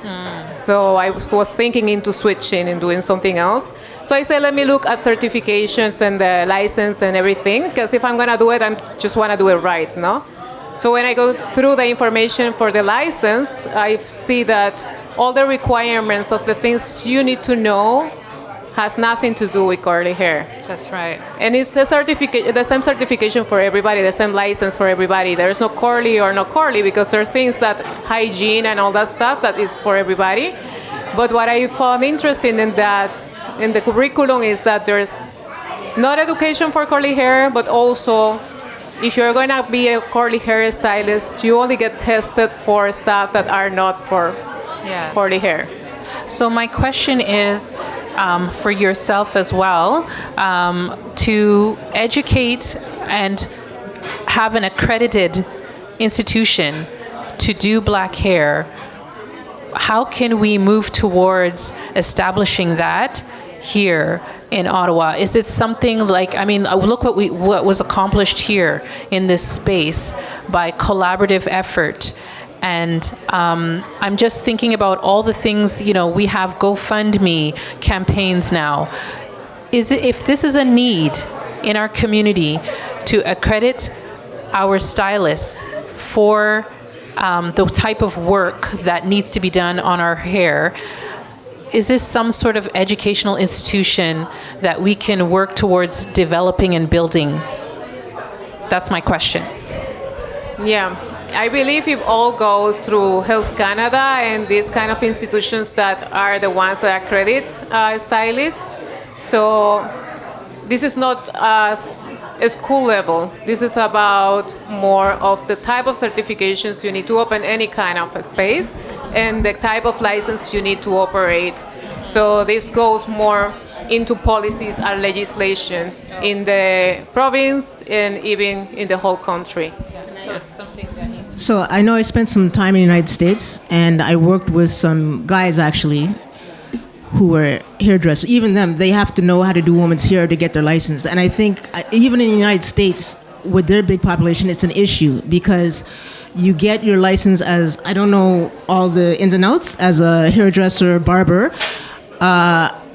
So I was thinking into switching and doing something else. So I said, let me look at certifications and the license and everything, because if I'm going to do it, I just want to do it right, no? So when I go through the information for the license, I see that all the requirements of the things you need to know has nothing to do with curly hair. That's right. And it's the same certification for everybody, the same license for everybody. There's no curly or no curly, because there are things that hygiene and all that stuff that is for everybody. But what I found interesting in the curriculum is that there's not education for curly hair, but also if you're going to be a curly hair stylist, you only get tested for stuff that are not for curly hair. So my question is, for yourself as well, to educate and have an accredited institution to do black hair, how can we move towards establishing that here in Ottawa? Is it something like, I mean, look what was accomplished here in this space by collaborative effort. And I'm just thinking about all the things, we have GoFundMe campaigns now. If this is a need in our community to accredit our stylists for the type of work that needs to be done on our hair, is this some sort of educational institution that we can work towards developing and building? That's my question. Yeah, I believe it all goes through Health Canada and these kind of institutions that are the ones that accredit stylists. So this is not a school level. This is about more of the type of certifications you need to open any kind of a space and the type of license you need to operate. So this goes more into policies and legislation in the province and even in the whole country. So it's something that needs to be. So I know I spent some time in the United States, and I worked with some guys actually who were hairdressers. Even them, they have to know how to do women's hair to get their license. And I think even in the United States, with their big population, it's an issue because you get your license as, I don't know all the ins and outs, as a hairdresser, barber.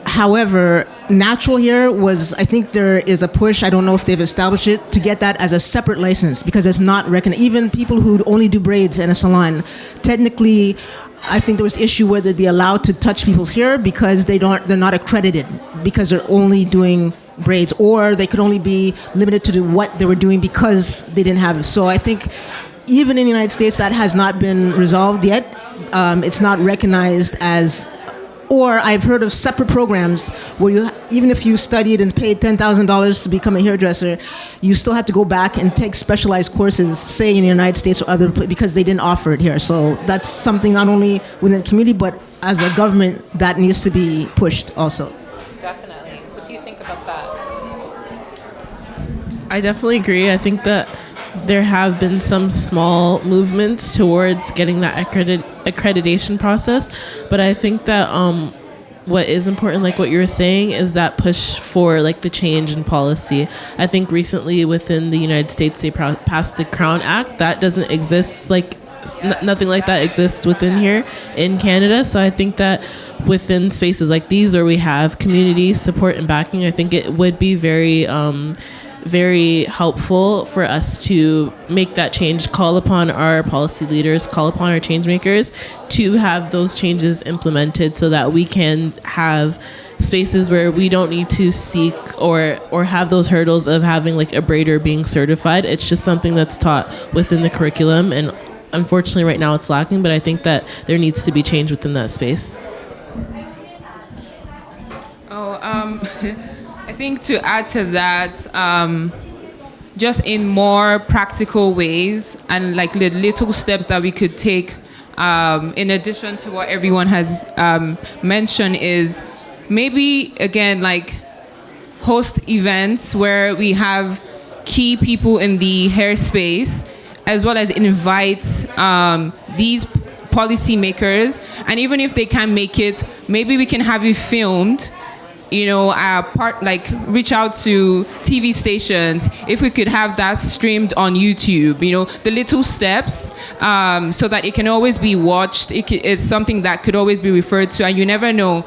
However, natural hair was, I think there is a push, I don't know if they've established it, to get that as a separate license because it's not recognized. Even people who only do braids in a salon, technically, I think there was issue where they'd be allowed to touch people's hair because they're not accredited because they're only doing braids, or they could only be limited to what they were doing because they didn't have it. So I think even in the United States that has not been resolved yet. It's not recognized as, or I've heard of separate programs where you, even if you studied and paid $10,000 to become a hairdresser, you still have to go back and take specialized courses, say in the United States or other places, because they didn't offer it here. So that's something not only within the community, but as a government that needs to be pushed also. Definitely. What do you think about that? I definitely agree. I think that there have been some small movements towards getting that accreditation process, but I think that what is important, like what you were saying, is that push for like the change in policy. I think recently within the United States they passed the Crown Act that doesn't exist, like nothing like that exists within here in Canada. So I think that within spaces like these where we have community support and backing, I think it would be very helpful for us to make that change, call upon our policy leaders, call upon our change makers to have those changes implemented so that we can have spaces where we don't need to seek or have those hurdles of having like a braider being certified. It's just something that's taught within the curriculum, and unfortunately right now it's lacking, but I think that there needs to be change within that space. I think to add to that, just in more practical ways and like the little steps that we could take, in addition to what everyone has mentioned, is maybe again like host events where we have key people in the hair space, as well as invite these policymakers, and even if they can't make it, maybe we can have it filmed. Reach out to TV stations. If we could have that streamed on YouTube, the little steps, so that it can always be watched. It's something that could always be referred to, and you never know.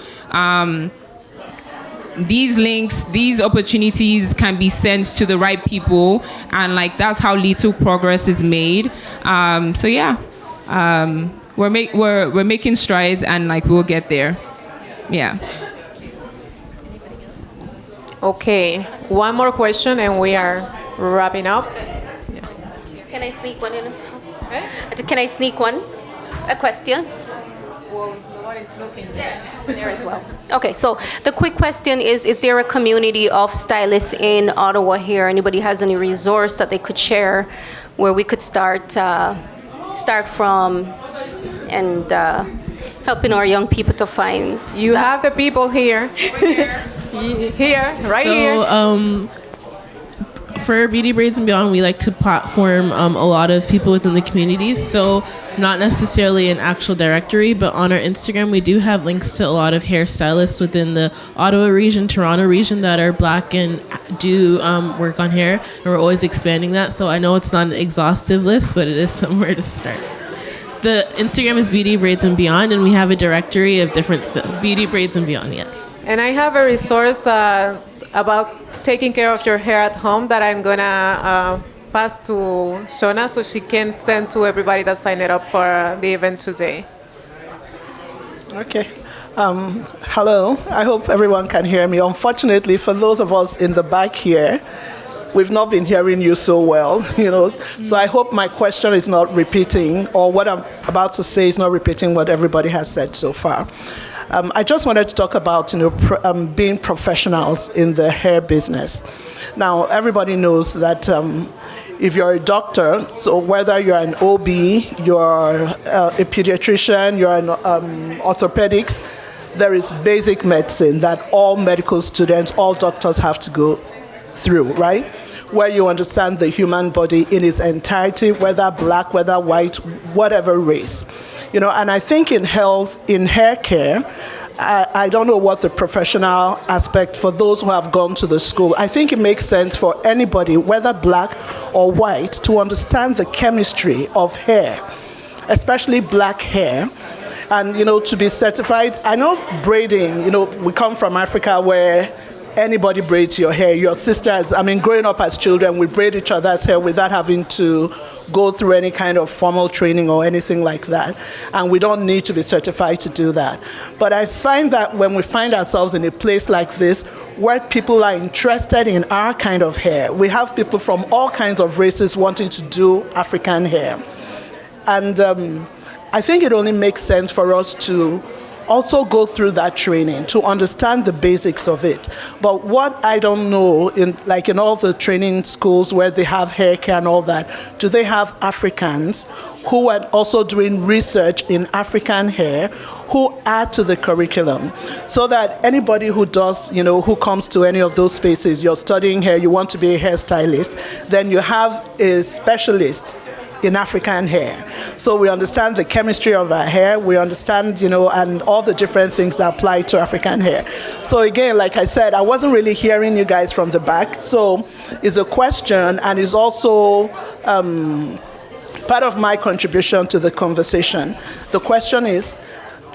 These links, these opportunities can be sent to the right people, and like that's how little progress is made. We're making strides, and like we'll get there. Yeah. Okay, one more question and we are wrapping up. Can I sneak one in as well? Can I sneak one? A question? Well, nobody's looking yet. There as well. Okay, so the quick question is there a community of stylists in Ottawa here? Anybody has any resource that they could share where we could start from and helping our young people to find You that? have the people here. Here, right here. for Beauty Braids and Beyond, we like to platform a lot of people within the community. So not necessarily an actual directory, but on our Instagram, we do have links to a lot of hairstylists within the Ottawa region, Toronto region that are Black and do work on hair. And we're always expanding that. So I know it's not an exhaustive list, but it is somewhere to start. The Instagram is Beauty Braids and Beyond, and we have a directory of different stuff. Beauty Braids and Beyond, yes. And I have a resource about taking care of your hair at home that I'm gonna pass to Shona so she can send to everybody that signed up for the event today. Okay. Hello. I hope everyone can hear me. Unfortunately, for those of us in the back here, we've not been hearing you so well, So I hope my question is not repeating, or what I'm about to say is not repeating what everybody has said so far. I just wanted to talk about, being professionals in the hair business. Now, everybody knows that if you're a doctor, so whether you're an OB, you're a pediatrician, you're an orthopedics, there is basic medicine that all medical students, all doctors have to go through, right? Where you understand the human body in its entirety, whether Black, whether white, whatever race. And I think in health, in hair care, I don't know what the professional aspect for those who have gone to the school. I think it makes sense for anybody, whether Black or white, to understand the chemistry of hair, especially Black hair. And, to be certified. I know braiding, we come from Africa where anybody braids your hair. Your sisters, growing up as children, we braid each other's hair without having to go through any kind of formal training or anything like that. And we don't need to be certified to do that. But I find that when we find ourselves in a place like this, where people are interested in our kind of hair, we have people from all kinds of races wanting to do African hair. And I think it only makes sense for us to also go through that training to understand the basics of it. But what I don't know, in all the training schools where they have hair care and all that, do they have Africans who are also doing research in African hair who add to the curriculum, so that anybody who does, who comes to any of those spaces, you're studying hair, you want to be a hairstylist, then you have a specialist in African hair. So we understand the chemistry of our hair, we understand, and all the different things that apply to African hair. So again, like I said, I wasn't really hearing you guys from the back. So it's a question, and it's also part of my contribution to the conversation. The question is,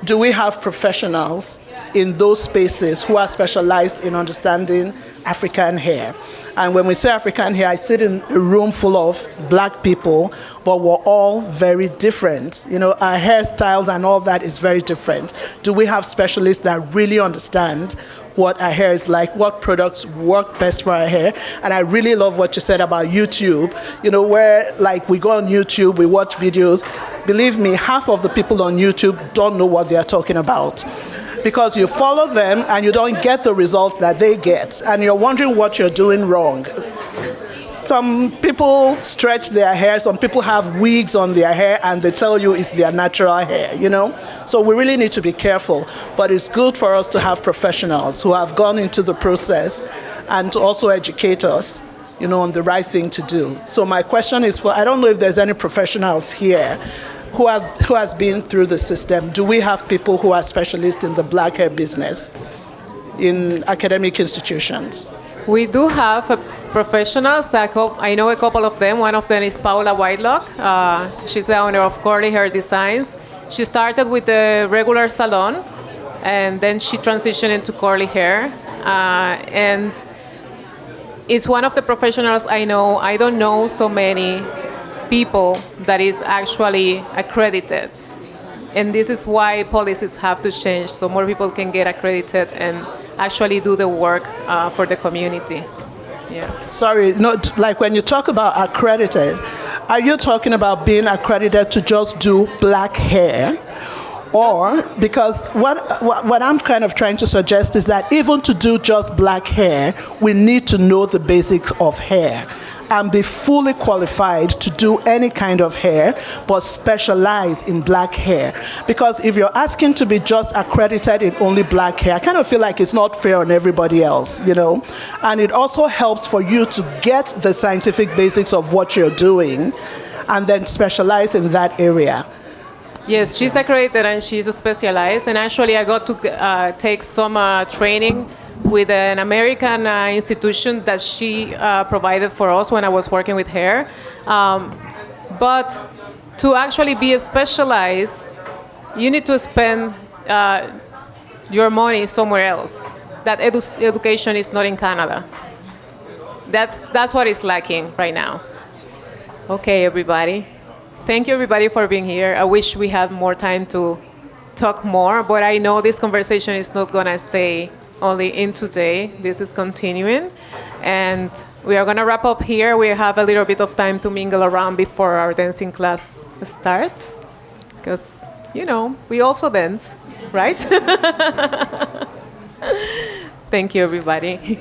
do we have professionals in those spaces who are specialized in understanding African hair? And when we say African hair, I sit in a room full of Black people, but we're all very different. Our hairstyles and all that is very different. Do we have specialists that really understand what our hair is like, what products work best for our hair? And I really love what you said about YouTube, where we go on YouTube, we watch videos. Believe me, half of the people on YouTube don't know what they are talking about, because you follow them and you don't get the results that they get, and you're wondering what you're doing wrong. Some people stretch their hair, some people have wigs on their hair and they tell you it's their natural hair, So we really need to be careful, but it's good for us to have professionals who have gone into the process and to also educate us, on the right thing to do. So my question is I don't know if there's any professionals here who has been through the system. Do we have people who are specialists in the Black hair business in academic institutions? We do have professionals. I know a couple of them. One of them is Paula Whitelock. She's the owner of Curly Hair Designs. She started with a regular salon, and then she transitioned into curly hair. And it's one of the professionals I know. I don't know so many people that is actually accredited. And this is why policies have to change, so more people can get accredited and actually do the work for the community. Yeah. Sorry, when you talk about accredited, are you talking about being accredited to just do Black hair? Or, because what I'm kind of trying to suggest is that even to do just Black hair, we need to know the basics of hair. and be fully qualified to do any kind of hair, but specialize in black hair. Because if you're asking to be just accredited in only black hair, I kind of feel like it's not fair on everybody else, you know. And it also helps for you to get the scientific basics of what you're doing and then specialize in that area. Yes, she's accredited and she's specialized. And actually, I got to take some training with an American institution that she provided for us when I was working with hair. But to actually be specialized, you need to spend your money somewhere else. That education is not in Canada. That's what is lacking right now. Okay, everybody. Thank you, everybody, for being here. I wish we had more time to talk more, but I know this conversation is not going to stay only in today. This is continuing, and we are going to wrap up here. We have a little bit of time to mingle around before our dancing class start, because, you know, we also dance, right? Thank you, everybody.